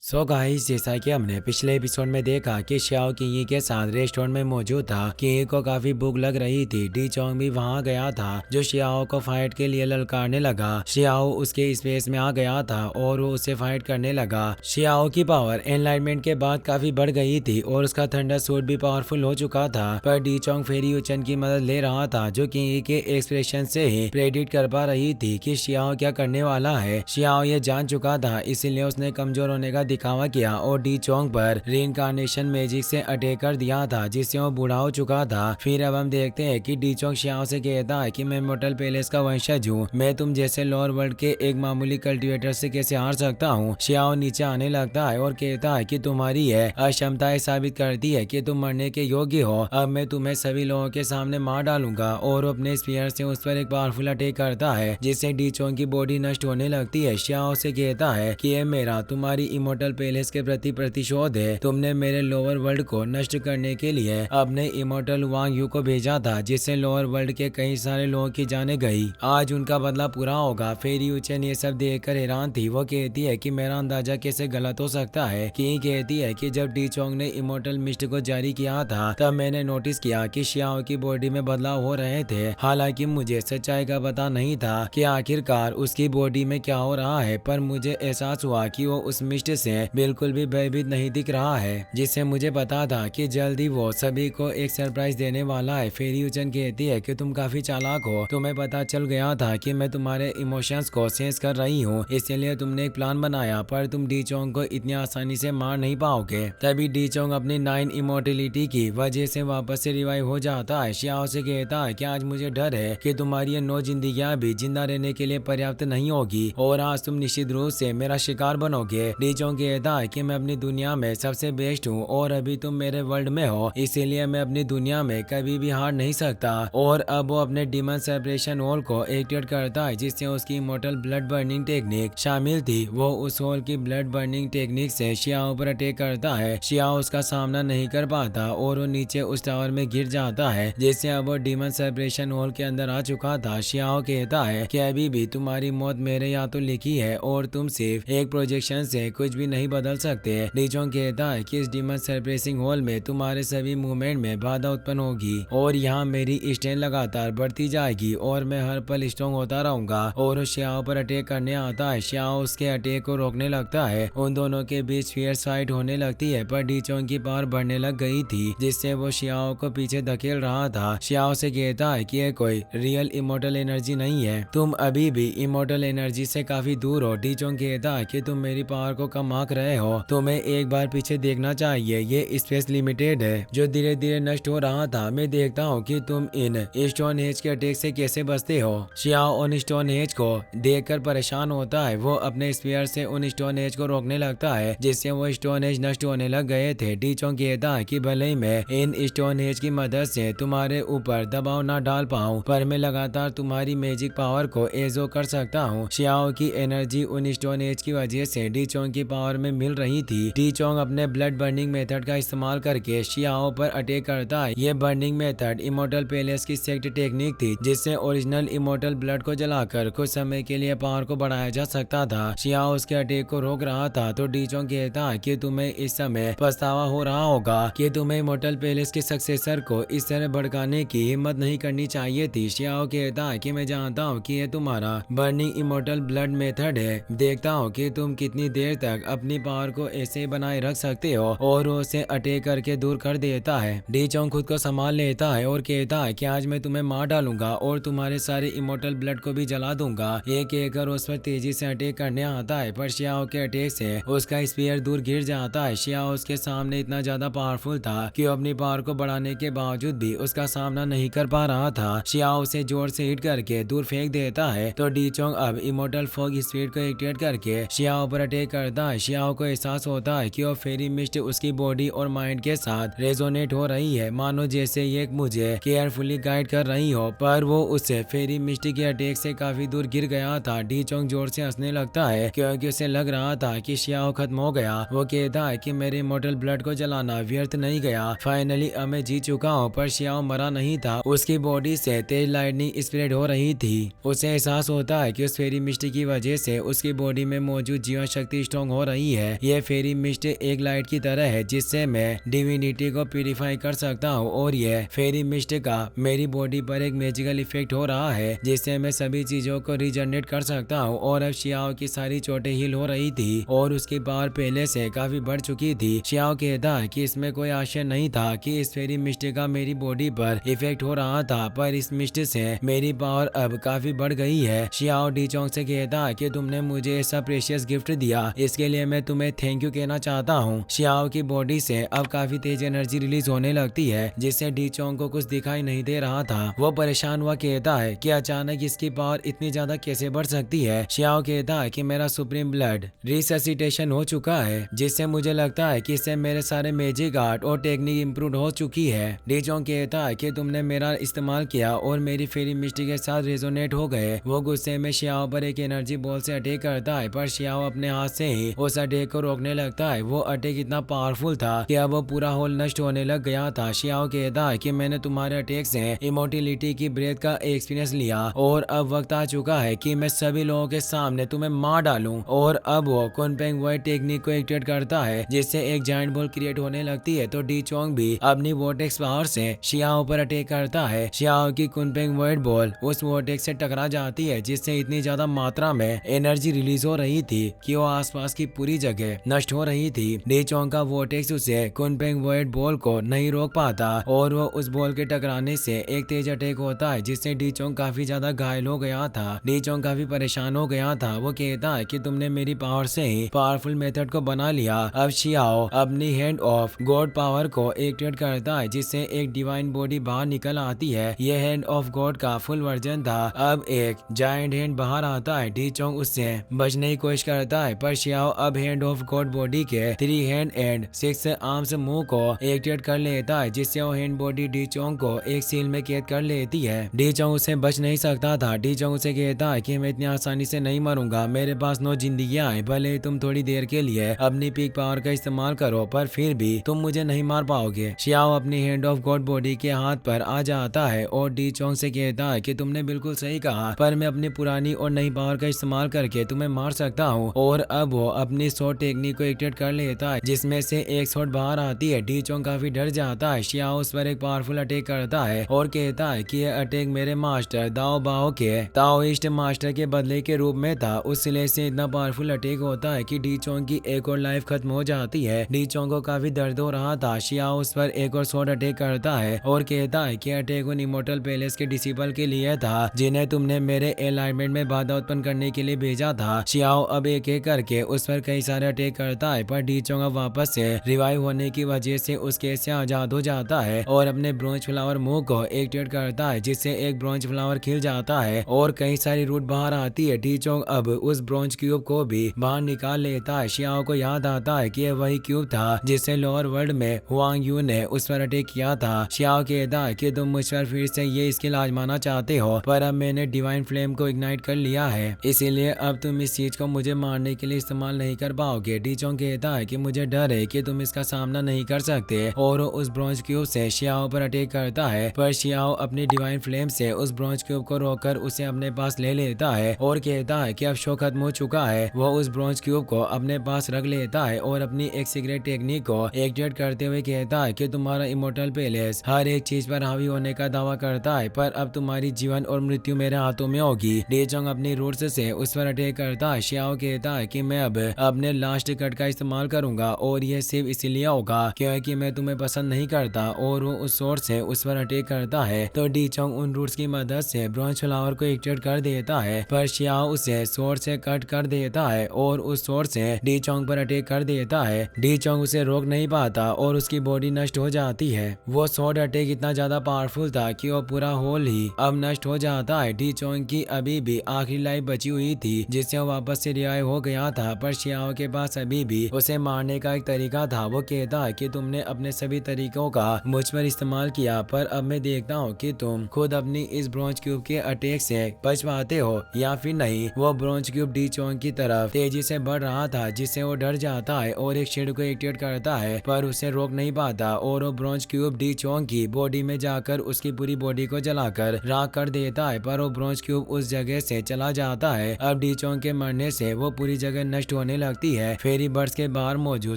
So guys, जैसा कि हमने पिछले एपिसोड में देखा कि श्याओ किंगी के साथ रेस्टोरेंट में मौजूद था। किंगी को काफी भूख लग रही थी। डी चोंग भी वहां गया था जो श्याओ को फाइट के लिए ललकारने लगा। श्याओ उसके स्पेस में आ गया था और वो उससे फाइट करने लगा। श्याओ की पावर एनलाइटमेंट के बाद काफी बढ़ गई थी और उसका थंडर सूट भी पावरफुल हो चुका था। पर डी चोंग फेरी यूचन की मदद ले रहा था जो किंगी के एक्सप्रेशन से ही प्रेडिक्ट कर पा रही थी कि श्याओ क्या करने वाला है। श्याओ ये जान चुका था, इसीलिए उसने कमजोर होने का दिखावा किया और डी चोंग पर रीइंकार्नेशन मैजिक से अटैक कर दिया था जिससे वो बूढ़ा हो चुका था। फिर अब हम देखते हैं कि डी चोंग श्याओ से कहता है कि मैं इमॉर्टल पैलेस का वंशज हूँ, मैं तुम जैसे लोअर वर्ल्ड के एक मामूली कल्टिवेटर से कैसे हार सकता हूँ। श्याओ नीचे आने लगता है और कहता है कि तुम्हारी यह अक्षमताएं साबित करती है कि तुम मरने के योग्य हो। अब मैं तुम्हें सभी लोगों के सामने मार डालूंगा और अपने स्पीयर से उस पर एक पावरफुल अटैक करता है जिससे डी चोंग की बॉडी नष्ट होने लगती है। श्याओ से कहता है कि यह मेरा तुम्हारी इमॉर्टल पैलेस के प्रति प्रतिशोध है। तुमने मेरे लोअर वर्ल्ड को नष्ट करने के लिए अपने इमॉर्टल वांग यू को भेजा था जिससे लोअर वर्ल्ड के कई सारे लोगों की जाने गई। आज उनका बदला पूरा होगा। फेरी यूचन ये सब देखकर हैरान थी। वो कहती है कि मेरा अंदाजा कैसे गलत हो सकता है। कि कहती है कि जब डी चोंग ने इमॉर्टल मिस्ट को जारी किया था तब मैंने नोटिस किया कि श्याओ की बॉडी में बदलाव हो रहे थे। हालांकि मुझे सच्चाई का पता नहीं था कि आखिरकार उसकी बॉडी में क्या हो रहा है, पर मुझे एहसास हुआ कि वो उस मिस्ट से बिल्कुल भी भयभीत नहीं दिख रहा है, जिससे मुझे पता था कि जल्दी वो सभी को एक सरप्राइज देने वाला है। फेरी यूचन कहती है कि तुम काफी चालाक हो, तुम्हें पता चल गया था कि मैं तुम्हारे इमोशंस को सेंस कर रही हूँ, इसलिए तुमने एक प्लान बनाया, पर तुम डी चोंग को इतनी आसानी से मार नहीं पाओगे। तभी डी चोंग अपनी 9 इमोर्टिलिटी की वजह से वापस से रिवाइव हो जाता है। श्याओ से कहता है कि आज मुझे डर है कि तुम्हारी ये 9 जिंदगियां भी जिंदा रहने के लिए पर्याप्त नहीं होगी और आज तुम निश्चित रूप से मेरा शिकार बनोगे। डी चोंग कहता है कि मैं अपनी दुनिया में सबसे बेस्ट हूँ और अभी तुम मेरे वर्ल्ड में हो, इसीलिए मैं अपनी दुनिया में कभी भी हार नहीं सकता। और अब वो अपने डीमन सेपरेशन होल को एक्टिवेट करता है जिससे उसकी इमॉर्टल ब्लड बर्निंग टेक्निक शामिल थी। वो उस होल की ब्लड बर्निंग टेक्निक से श्याओ पर अटैक करता है। श्याओ उसका सामना नहीं कर पाता और वो नीचे उस टावर में गिर जाता है जिससे अब वो डीमन सेपरेशन होल के अंदर आ चुका था। श्याओ कहता है कि अभी भी तुम्हारी मौत मेरे हाथों लिखी है और तुम सिर्फ एक प्रोजेक्शन से कुछ भी नहीं बदल सकते। डी चोंग कहता है कि इस डीमन सेपरेसिंग होल में तुम्हारे सभी मूवमेंट में बाधा उत्पन्न होगी और यहाँ मेरी स्ट्रेंथ लगातार बढ़ती जाएगी और मैं हर पल स्ट्रॉन्ग होता रहूंगा। और श्याओ पर अटैक करने आता है। श्याओ उसके अटैक को रोकने लगता है। उन दोनों के बीच फियर्स फाइट होने लगती है, पर डी चोंग की पावर बढ़ने लग गई थी जिससे वो श्याओ को पीछे धकेल रहा था। श्याओ से कहता है कि यह कोई रियल इमॉर्टल एनर्जी नहीं है, तुम अभी भी इमॉर्टल एनर्जी से काफी दूर हो। डी चोंग कहता है कि तुम मेरी पावर को कम आंक रहे हो, तुम्हें एक बार पीछे देखना चाहिए, ये स्पेस लिमिटेड है जो धीरे धीरे नष्ट हो रहा था। मैं देखता हूँ कि तुम इन स्टोन एज के अटैक से कैसे बचते हो। श्याओ उन स्टोन एज को देखकर परेशान होता है। वो अपने स्पीयर से उन स्टोन एज को रोकने लगता है जिससे वो स्टोन एज नष्ट होने लग गए थे। डी चोंग कहता है कि भले ही मैं इन स्टोन एज की मदद से तुम्हारे ऊपर दबाव न डाल पाऊँ, पर मैं लगातार तुम्हारी मैजिक पावर को एजो कर सकता हूँ। श्याओ की एनर्जी उन स्टोन एज की वजह से डी चोंग की पावर में मिल रही थी। डी चोंग अपने ब्लड बर्निंग मेथड का इस्तेमाल करके श्याओ पर अटैक करता है। ये बर्निंग मेथड इमॉर्टल पैलेस की सेक्ट टेक्निक थी जिससे ओरिजिनल इमॉर्टल ब्लड को जलाकर कुछ समय के लिए पावर को बढ़ाया जा सकता था। श्याओ उसके अटैक को रोक रहा था तो डी चोंग कहता है कि तुम्हें इस समय पछतावा हो रहा होगा कि तुम्हें इमॉर्टल पैलेस के सक्सेसर को इस तरह भड़काने की हिम्मत नहीं करनी चाहिए थी। श्याओ कहता है कि मैं जानता हूँ कि ये तुम्हारा बर्निंग इमॉर्टल ब्लड मेथड है, देखता हूँ कि तुम कितनी देर तक अपनी पावर को ऐसे बनाए रख सकते हो। और उसे अटैक करके दूर कर देता है। डी चोंग खुद को संभाल लेता है और कहता है कि आज मैं तुम्हें मार डालूंगा और तुम्हारे सारे इमॉर्टल ब्लड को भी जला दूंगा। ये कहकर उस पर तेजी से अटैक करने आता है, पर श्याओ के अटैक से उसका स्पीयर दूर गिर जाता है। श्याओ उसके सामने इतना ज्यादा पावरफुल था कि अपनी पावर को बढ़ाने के बावजूद भी उसका सामना नहीं कर पा रहा था। श्याओ उसे जोर से हिट करके दूर फेंक देता है तो डी चोंग अब इमॉर्टल फॉग स्पीड को एक्टिवेट करके श्याओ पर अटैक करता है। श्याओ को एहसास होता है कि वो फेरी मिस्ट उसकी बॉडी और माइंड के साथ रेजोनेट हो रही है, मानो जैसे ये मुझे केयरफुली गाइड कर रही हो, पर वो उससे फेरी मिस्ट के अटैक से काफी दूर गिर गया था। डी चोंग जोर से हंसने लगता है क्योंकि उसे लग रहा था कि श्याओ खत्म हो गया। वो कहता है कि मेरे इमॉर्टल ब्लड को जलाना व्यर्थ नहीं गया, फाइनली अब मैं जीत चुका हूँ। पर श्याओ मरा नहीं था, उसकी बॉडी से तेज लाइटनिंग स्प्रेड हो रही थी। उसे एहसास होता है कि उस फेरी मिस्ट की वजह से उसकी बॉडी में मौजूद जीवन शक्ति स्ट्रॉन्ग हो रही रही है। ये फेरी मिस्ट एक लाइट की तरह है जिससे मैं डिविनिटी को प्यूरिफाई कर सकता हूँ और ये फेरी मिस्ट का मेरी बॉडी पर एक मैजिकल इफेक्ट हो रहा है जिससे मैं सभी चीजों को रीजनरेट कर सकता हूँ। और अब शियाओ की सारी चोटें हील हो रही थी और उसकी पावर पहले से काफी बढ़ चुकी थी। शियाओ कहता है कि इसमें कोई आशय नहीं था कि इस फेरी मिस्ट का मेरी बॉडी पर इफेक्ट हो रहा था, पर इस मिस्ट से मेरी पावर अब काफी बढ़ गई है। शियाओ डीचोंग से कहता है कि तुमने मुझे ऐसा प्रेशियस गिफ्ट दिया, इसके लिए मैं तुम्हें थैंक यू कहना चाहता हूँ। शियाओ की बॉडी से अब काफी तेज एनर्जी रिलीज होने लगती है जिससे डीचोंग को कुछ दिखाई नहीं दे रहा था। वो परेशान हुआ कहता है कि अचानक इसकी पावर इतनी ज्यादा कैसे बढ़ सकती है। शियाओ कहता है कि मेरा सुप्रीम ब्लड रिससिटेशन हो चुका है जिससे मुझे लगता है कि इससे मेरे सारे मैजिक आर्ट और टेक्निक इम्प्रूव हो चुकी है। डीचोंग कहता है कि तुमने मेरा इस्तेमाल किया और मेरी फेरी मिस्टी के साथ रेजोनेट हो गए। वो गुस्से में शियाओ पर एक एनर्जी बॉल से अटैक करता है पर शियाओ अपने हाथ से ही उस अटैक को रोकने लगता है। वो अटैक इतना पावरफुल था कि अब वो पूरा होल नष्ट होने लग गया था। शियाओ कहता है कि मैंने तुम्हारे अटैक से इमोर्टिलिटी की ब्रेथ का एक्सपीरियंस लिया और अब वक्त आ चुका है कि मैं सभी लोगों के सामने तुम्हें मार डालूं। और अब वो कुनपेंग वर्ड टेक्निक को एक्टिवेट करता है जिससे एक जायंट बॉल क्रिएट होने लगती है। तो डीचोंग भी अपनी वोटेक्स पावर से शियाओ पर अटैक करता है। शियाओ की कुनपेंग वर्ड बॉल उस वोटेक्स से टकरा जाती है जिससे इतनी ज्यादा मात्रा में एनर्जी रिलीज हो रही थी कि वो आसपास की पूरी जगह नष्ट हो रही थी। डीचोंग का वोटेक्स उसे कुनपेंग वर्ड बॉल को नहीं रोक पाता और वो उस बॉल के टकराने से एक तेज अटैक होता है जिससे डीचोंग काफी ज्यादा घायल हो गया था। डीचोंग काफी परेशान हो गया था। वो कहता है कि तुमने मेरी पावर से ही पावरफुल मेथड को बना लिया। अब शियाओ अपनी हैंड ऑफ गॉड पावर को एक्टिवेट करता है जिससे एक डिवाइन बॉडी बाहर निकल आती है। ये हैंड ऑफ गॉड का फुल वर्जन था। अब एक जायंट हैंड बाहर आता है। डीचोंग उससे बचने की कोशिश करता है पर शियाओ अब हैंड ऑफ गॉड बॉडी के 3 हैंड एंड 6 आर्म्स मुंह को एक्टिवेट कर लेता है जिससे वो हैंड बॉडी डीचोंग को एक सील में कैद कर लेती है। डीचोंग उसे बच नहीं सकता था। डीचोंग उसे कहता है कि मैं इतनी आसानी से नहीं मरूंगा, मेरे पास 9 जिंदगियां हैं, भले तुम थोड़ी देर के लिए अपनी पीक पावर का इस्तेमाल करो पर फिर भी तुम मुझे नहीं मार पाओगे। शियाओ अपनी हैंड ऑफ गॉड बॉडी के हाथ पर आ जाता है और डीचोंग से कहता है कि तुमने बिल्कुल सही कहा, पर मैं अपनी पुरानी और नई पावर का इस्तेमाल करके तुम्हें मार सकता हूँ। और अब वो अपनी शॉट टेक्निक को एक्टिवेट कर लेता है जिसमें से एक शॉट बाहर आती है। डीचोंग काफी डर जाता है। शियाओ उस पर एक पावरफुल अटैक करता है और कहता है कि यह अटैक मेरे मास्टर दाओ बाओ के ताओइस्ट मास्टर के बदले के रूप में था। उस सिले से इतना पावरफुल अटैक होता है कि डीचोंग की एक और लाइफ खत्म हो जाती है। डीचोंग को काफी दर्द हो रहा था। शियाओ उस पर एक और शॉट अटैक करता है और कहता है कि अटैक उन इमोर्टल पैलेस के डिसिपल के लिए था जिन्हें तुमने मेरे अलाइनमेंट में बाधा उत्पन्न करने के लिए भेजा था। शियाओ अब एक एक करके उस पर कई सारे अटैक करता है पर डीचोंग अब वापस से रिवाइव होने की वजह से उस केस से आजाद हो जाता है और अपने ब्रोंज फ्लावर मुंह को एक्टिवेट करता है जिससे एक ब्रोंज फ्लावर खिल जाता है और कई सारी रूट बाहर आती है। डीचोंग अब उस ब्रोंज क्यूब को भी बाहर निकाल लेता है। शियाओ को याद आता है कि यह वही क्यूब था जिससे लोअर वर्ल्ड में हुआंग यू ने उस पर अटैक किया था। शियाओ कहता है कि तुम मुझ पर फिर से ये स्किल आजमाना चाहते हो पर अब मैंने डिवाइन फ्लेम को इग्नाइट कर लिया है, इसीलिए अब तुम इस चीज को मुझे मारने के लिए इस्तेमाल नहीं कर पाओगे। डीचोंग कहता है कि मुझे डर है कि तुम इसका सामना नहीं कर सकते और उस ब्रोंज क्यूब से शियाओ पर अटैक करता है पर शियाओ अपनी डिवाइन फ्लेम से उस ब्रोंज क्यूब को रोककर उसे अपने पास ले लेता है और कहता है कि अब शो खत्म हो चुका है। वो उस ब्रोंज क्यूब को अपने पास रख लेता है और अपनी एक सीक्रेट टेक्निक को एक्टिवेट करते हुए कहता है कि तुम्हारा इमोर्टल पैलेस हर एक चीज पर हावी होने का दावा करता है पर अब तुम्हारी जीवन और मृत्यु मेरे हाथों में होगी। डीचोंग अपनी रूट्स से उस पर अटैक करता है। शियाओ कहता है कि मैं अब अपने लास्ट कट का इस्तेमाल करूंगा और यह सिर्फ इसीलिए होगा क्योंकि मैं तुम्हें पसंद नहीं करता और वो उस सोर्स से उस पर अटैक करता है। तो डीचोंग उन रूट्स की मदद से ब्रोंज फ्लावर को एक्टिवेट कर देता है पर शियाओ उसे सोर्स से कट कर देता है और उस सोर्स से डीचोंग पर अटैक कर देता है। डीचोंग उसे रोक नहीं पाता और उसकी बॉडी नष्ट हो जाती है। वो शॉर्ट अटैक इतना ज्यादा पावरफुल था कि वो पूरा होल ही अब नष्ट हो जाता है। डीचोंग की अभी भी आखिरी लाइफ बची हुई थी जिससे वो वापस से रिवाइव हो गया था पर शियाओ के पास अभी भी उसे मारने का एक तरीका था। वो कहता है कि तुमने अपने सभी तरीकों का मुझ पर इस्तेमाल किया पर अब मैं देखता हूँ कि तुम खुद अपनी इस ब्रोंज क्यूब के अटैक से बच पाते हो या फिर नहीं। वो ब्रोंज क्यूब डीचोंग की तरफ तेजी से बढ़ रहा था जिससे वो डर जाता है और एक शील्ड को एक्टिवेट करता है पर उसे रोक नहीं पाता और वो ब्रोंज क्यूब डीचोंग की बॉडी में जाकर उसकी पूरी बॉडी को जलाकर राख कर देता है पर वो ब्रोंज क्यूब उस जगह से चला जाता है। अब डीचोंग के मरने से वो पूरी जगह नष्ट होने होने लगती है। फेरी बर्ड्स के बाहर मौजूद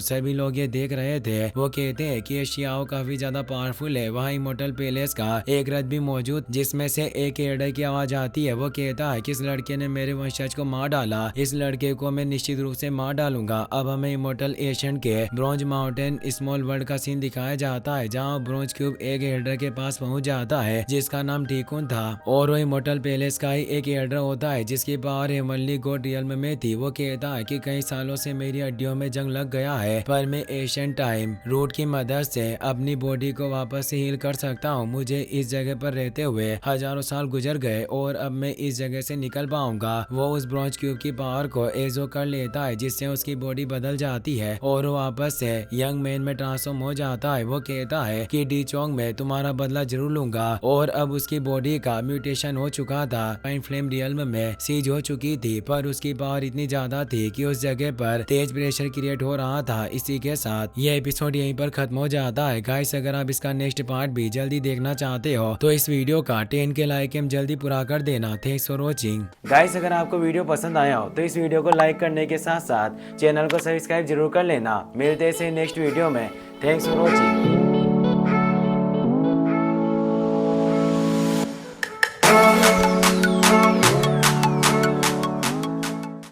सभी लोग ये देख रहे थे। वो कहते हैं कि ये शियाओ काफी ज्यादा पावरफुल है। वहाँ इमोर्टल पैलेस का एक रथ भी मौजूद जिसमें से एक एडर की आवाज आती है। वो कहता है कि इस लड़के ने मेरे वंशज को मार डाला, इस लड़के को मैं निश्चित रूप से मार डालूंगा। अब हमें इमोर्टल एशियन के ब्रोंज माउंटेन स्मॉल वर्ल्ड का सीन दिखाया जाता है, जहाँ ब्रोंज क्यूब एक एल्डर के पास पहुंच जाता है जिसका नाम टीकुन था, और वो इमोर्टल पैलेस का ही एक एल्डर होता है जिसकी पावर हेवनली गॉड रियल्म में थी। वो कहता है कि कई सालों से मेरी हड्डियों में जंग लग गया है, पर मैं एशियन टाइम रूट की मदद से अपनी बॉडी को वापस से हील कर सकता हूँ। मुझे इस जगह पर रहते हुए हजारों साल गुजर गए और अब मैं इस जगह से निकल पाऊंगा। वो उस ब्रोंज क्यूब की पावर को एजो कर लेता है जिससे उसकी बॉडी बदल जाती है और वो वापस से यंग मैन में ट्रांसफॉर्म हो जाता है। वो कहता है कि डी चोंग में तुम्हारा बदला जरूर लूंगा, और अब उसकी बॉडी का म्यूटेशन हो चुका था। फाइन फ्लेम रियल्म में सीज हो चुकी थी, पर उसकी पावर इतनी ज्यादा थी कि उस जगह पर तेज प्रेशर क्रिएट हो रहा था। इसी के साथ ये एपिसोड यहीं पर खत्म हो जाता है। गाइस, अगर आप इसका नेक्स्ट पार्ट भी जल्दी देखना चाहते हो तो इस वीडियो का 10 के लाइक हम जल्दी पूरा कर देना। Thanks for watching. गाइस, अगर आपको वीडियो पसंद आया हो तो इस वीडियो को लाइक करने के साथ साथ चैनल को सब्सक्राइब जरूर कर लेना। मिलते हैं नेक्स्ट वीडियो में। Thanks for watching.